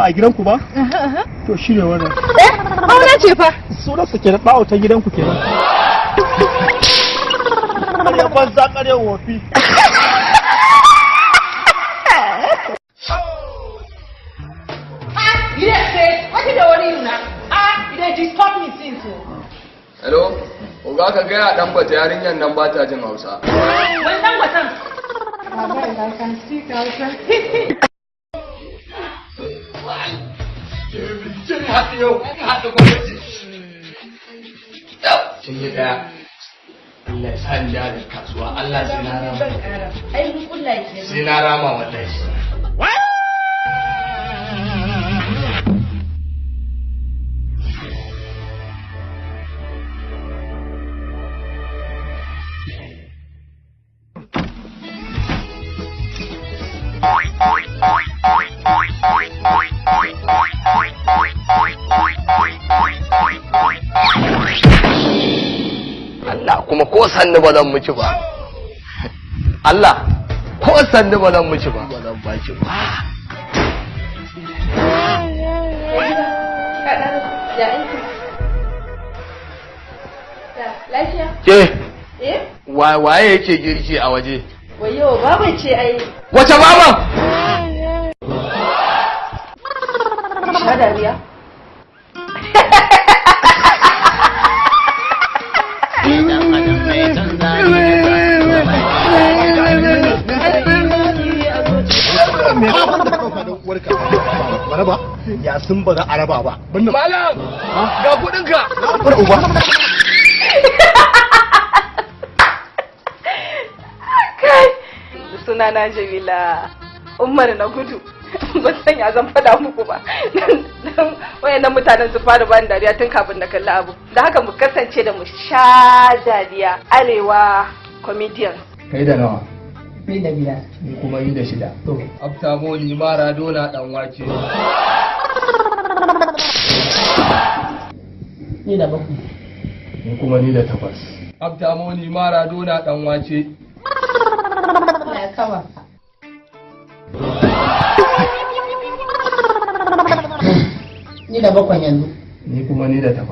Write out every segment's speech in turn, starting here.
a gidanku ba? To shi ne wannan. Auna ce fa. Sunan sa kenan bawo ta gidanku kenan. Ya banza kare wofi. Hello, Oga ka gaya dan bata yarinyar nan ba ta jin Hausa. Wani dan batan. Kin yi daya. Allah ya sa ni da kasuwa. Allah sai na rama. Ai mun kullaye kenan. Sai na rama wallahi. Allah kuma ko sanni ba zan miki ba. Allah ko sanni ba zan miki ba. Ba zan baki ba. Lafiya? Ke? Eh? Waye yake girki a waje? Wayo, baba ce ai. Wace baba? Sha dariya. Maraba ya sun ba za a raba ba. Malam ga kudinka. Bar uba. Kai, sunana Jamila Umar na gudu. Ban san ya zan fada muku ba. Wayannan mutanen su fara bani dariya tun kafin na kalli abu. Da haka mu kasance da mu sha dariya Arewa comedians. Kai da nawa? Ni da biyar. Ni kuma yi da 6. To, Abtamo ni Maradona dan wake. Ni da 7. Ni kuma ni da 8. Abtamo ni Maradona dan wake. Ya kama. Ni da 7 yanzu. Ni kuma ni da 8.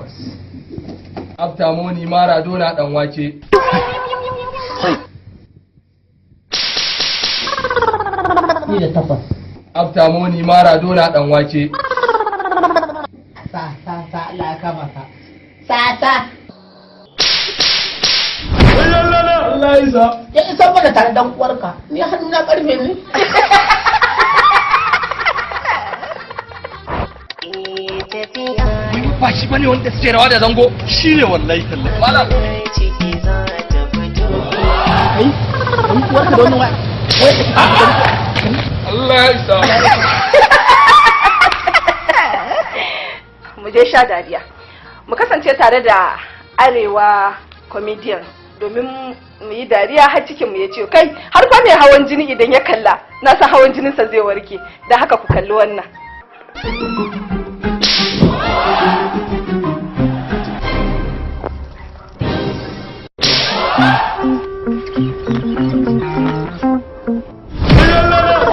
Abtamo ni Maradona dan wake. Ni da 8. Abtamo ni Maradona dan wake. Sa Allah ya kama ka. Sa. Allah ya sa. Ya isa mana tare dan uwarka. Ni hannu na karfe ne. Ba shi bane wanda suke rawa da zango. Shi ne wallahi tallahi. Malam. Ai, uwarka da wannan waya. Allah ya sa. Mu je sha dariya. Mu kasance tare da Arewa comedians domin mu yi dariya har cikin mu ya ce kai har fa mai hawan jini idan ya kalla na san hawan jininsa zai warke. Da haka ku kalli wannan.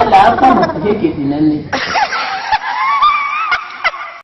Allah ya kama ka je ke dinan ne.